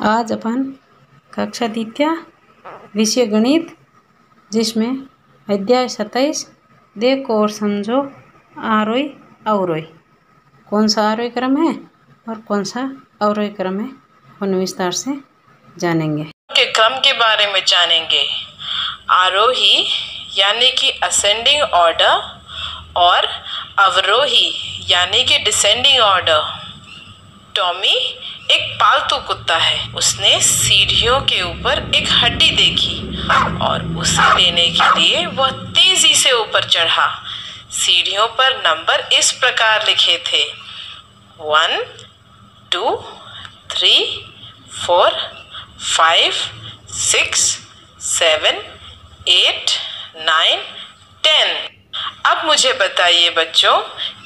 आज अपन कक्षा द्वितीय विषय गणित, जिसमें अध्याय 27 देखो और समझो आरोही अवरोही। कौन सा आरोही क्रम है और कौन सा अवरोही क्रम है, उन विस्तार से जानेंगे। के क्रम के बारे में जानेंगे। आरोही यानी कि असेंडिंग ऑर्डर और अवरोही यानी कि डिसेंडिंग ऑर्डर। टॉमी एक पालतू कुत्ता है। उसने सीढ़ियों के ऊपर एक हड्डी देखी और उसे लेने के लिए वह तेजी से ऊपर चढ़ा। सीढ़ियों पर नंबर इस प्रकार लिखे थे 1 2 3 4 5 6 7 8 9 10। अब मुझे बताइए बच्चों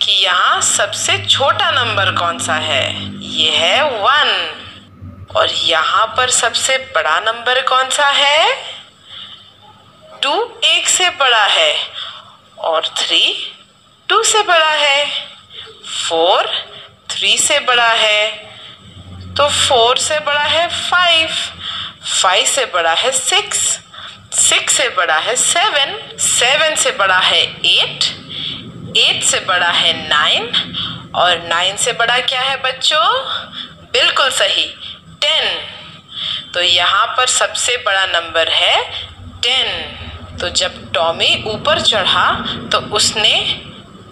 कि यहाँ सबसे छोटा नंबर कौन सा है? ये है 1। और यहाँ पर सबसे बड़ा नंबर कौन सा है? 2 1 से बड़ा है और 3 2 से बड़ा है। 4 3 से बड़ा है, तो 4 से बड़ा है 5, 5 से बड़ा है 6, 6 से बड़ा है 7, 7 से बड़ा है 8, 8 से बड़ा है 9 और 9 से बड़ा क्या है बच्चों? बिल्कुल सही 10। तो यहाँ पर सबसे बड़ा नंबर है 10। तो जब टॉमी ऊपर चढ़ा तो उसने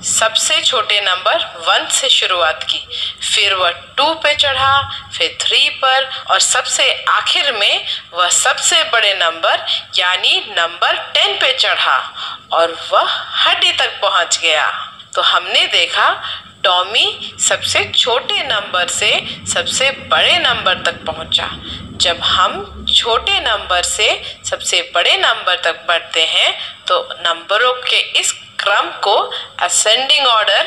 सबसे छोटे नंबर 1 से शुरुआत की, फिर वह 2 पे चढ़ा, फिर 3 पर और सबसे आखिर में वह सबसे बड़े नंबर यानी नंबर 10 पे चढ़ा और वह हड्डी तक पहुंच गया। तो हमने देखा टॉमी सबसे छोटे नंबर से सबसे बड़े नंबर तक पहुंचा। जब हम छोटे नंबर से सबसे बड़े नंबर तक बढ़ते हैं तो नंबरों के इस क्रम को असेंडिंग ऑर्डर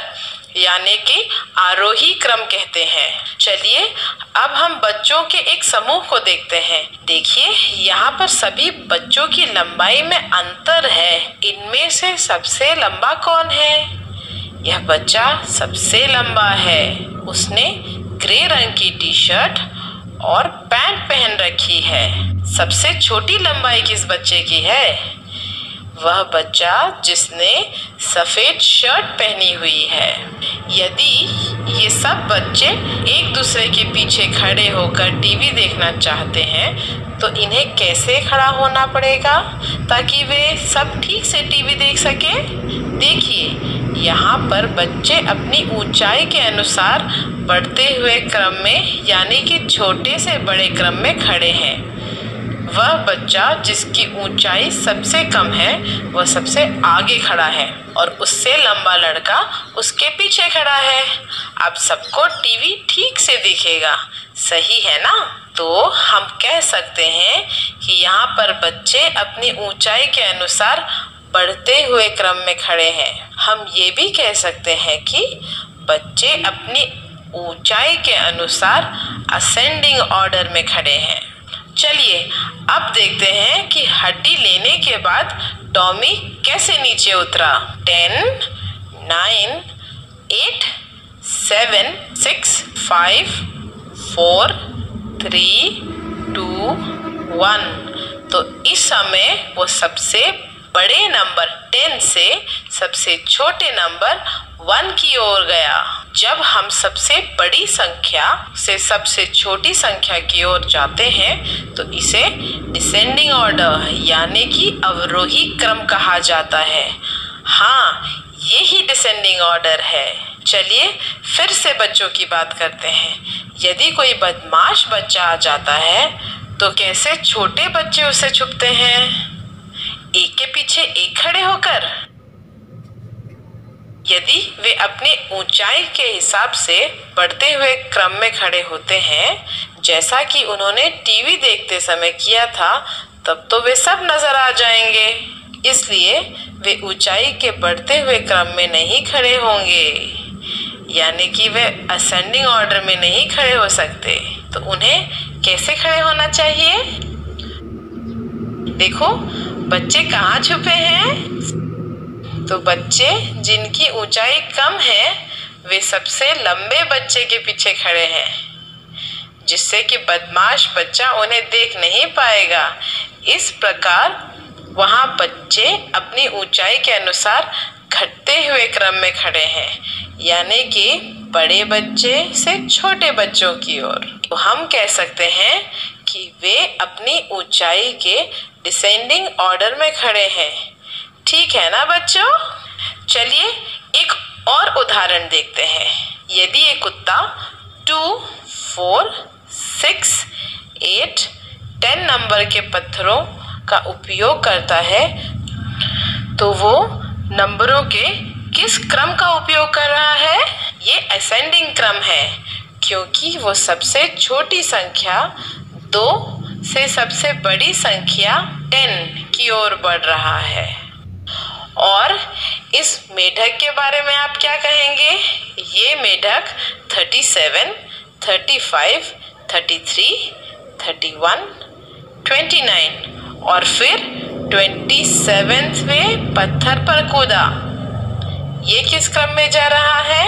यानी कि आरोही क्रम कहते हैं। चलिए अब हम बच्चों के एक समूह को देखते हैं। देखिए यहाँ पर सभी बच्चों की लंबाई में अंतर है। इनमें से सबसे लंबा कौन है? यह बच्चा सबसे लंबा है। उसने ग्रे रंग की टी शर्ट और पैंट पहन रखी है। सबसे छोटी लंबाई किस बच्चे की है? वह बच्चा जिसने सफेद शर्ट पहनी हुई है। यदि ये सब बच्चे एक दूसरे के पीछे खड़े होकर टीवी देखना चाहते हैं तो इन्हें कैसे खड़ा होना पड़ेगा ताकि वे सब ठीक से टीवी देख सके? देखिए यहाँ पर बच्चे अपनी ऊंचाई के अनुसार बढ़ते हुए क्रम में यानी कि छोटे से बड़े क्रम में खड़े हैं। वह बच्चा जिसकी ऊंचाई सबसे कम है वह सबसे आगे खड़ा है और उससे लंबा लड़का उसके पीछे खड़ा है। अब सबको टीवी ठीक से दिखेगा, सही है ना? तो हम कह सकते हैं कि यहाँ पर बच्चे अपनी ऊंचाई के अनुसार बढ़ते हुए क्रम में खड़े हैं। हम ये भी कह सकते हैं कि बच्चे अपनी ऊंचाई के अनुसार असेंडिंग ऑर्डर में खड़े हैं। चलिए अब देखते हैं कि हड्डी लेने के बाद टॉमी कैसे नीचे उतरा। 10 9 8 7 6 5 4 3 2 1। तो इस समय वो सबसे बड़े नंबर 10 से सबसे छोटे नंबर 1 की ओर गया। जब हम सबसे बड़ी संख्या से सबसे छोटी संख्या की ओर जाते हैं तो इसे डिसेंडिंग ऑर्डर यानी कि अवरोही क्रम कहा जाता है। हाँ, यही डिसेंडिंग ऑर्डर है। चलिए फिर से बच्चों की बात करते हैं। यदि कोई बदमाश बच्चा आ जाता है तो कैसे छोटे बच्चे उसे छुपते हैं? एक के पीछे एक खड़े होकर। यदि वे अपनी ऊंचाई के हिसाब से बढ़ते हुए क्रम में खड़े होते हैं, जैसा कि उन्होंने टीवी देखते समय किया था, तब तो वे सब नजर आ जाएंगे। इसलिए वे ऊंचाई के बढ़ते हुए क्रम में नहीं खड़े होंगे, यानी कि वे असेंडिंग ऑर्डर में नहीं खड़े हो सकते। तो उन्हें कैसे खड़े होना चाहिए? देखो बच्चे कहाँ छुपे हैं? तो बच्चे जिनकी ऊंचाई कम है वे सबसे लंबे बच्चे के पीछे खड़े हैं। जिससे कि बदमाश बच्चा उन्हें देख नहीं पाएगा। इस प्रकार वहाँ बच्चे अपनी ऊंचाई के अनुसार घटते हुए क्रम में खड़े हैं, यानी कि बड़े बच्चे से छोटे बच्चों की ओर। तो हम कह सकते हैं कि वे अपनी ऊंचाई के डिसेंडिंग ऑर्डर में खड़े हैं। ठीक है ना बच्चों? चलिए एक और उदाहरण देखते हैं। यदि एक कुत्ता 2, 4, 6, 8, 10 नंबर के पत्थरों का उपयोग करता है, तो वो नंबरों के किस क्रम का उपयोग कर रहा है? ये असेंडिंग क्रम है, क्योंकि वो सबसे छोटी संख्या 2 से सबसे बड़ी संख्या 10 की ओर बढ़ रहा है। और इस मेढक के बारे में आप क्या कहेंगे? ये मेढक 37, 35, 33, 31, 29 और फिर 27वें पत्थर पर कूदा। ये किस क्रम में जा रहा है?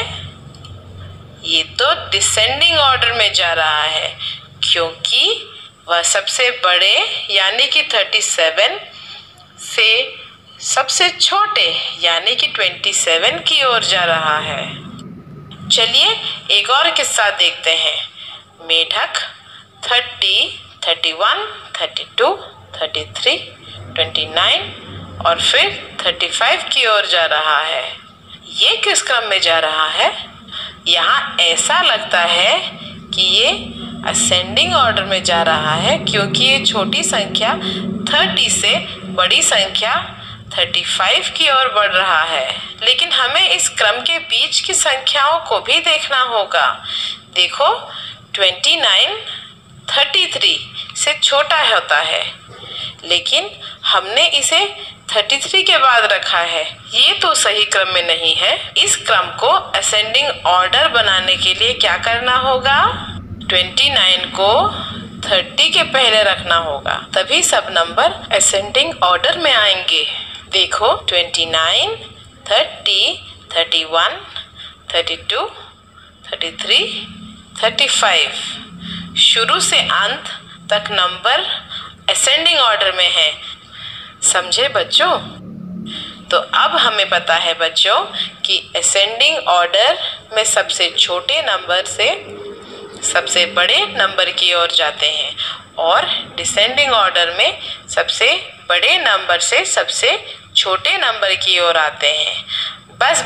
ये तो डिसेंडिंग ऑर्डर में जा रहा है, क्योंकि वह सबसे बड़े यानी कि 37 से सबसे छोटे यानी कि 27 की ओर जा रहा है। चलिए एक और किस्सा देखते हैं। मेढक 30, 31, 32, 33, 29 और फिर 35 की ओर जा रहा है। ये किस क्रम में जा रहा है? यहाँ ऐसा लगता है कि ये असेंडिंग ऑर्डर में जा रहा है, क्योंकि ये छोटी संख्या 30 से बड़ी संख्या 35 की ओर बढ़ रहा है। लेकिन हमें इस क्रम के बीच की संख्याओं को भी देखना होगा। देखो 29 33 से छोटा होता है, लेकिन हमने इसे 33 के बाद रखा है। ये तो सही क्रम में नहीं है। इस क्रम को असेंडिंग ऑर्डर बनाने के लिए क्या करना होगा? 29 को 30 के पहले रखना होगा, तभी सब नंबर असेंडिंग ऑर्डर में आएंगे। देखो 29, 30, 31, 32, 33, 35 शुरू से अंत तक नंबर असेंडिंग ऑर्डर में है। समझे बच्चों? तो अब हमें पता है बच्चों कि असेंडिंग ऑर्डर में सबसे छोटे नंबर से सबसे बड़े नंबर की ओर जाते हैं और डिसेंडिंग ऑर्डर में सबसे बड़े नंबर से सबसे छोटे नंबर की ओर आते हैं। बस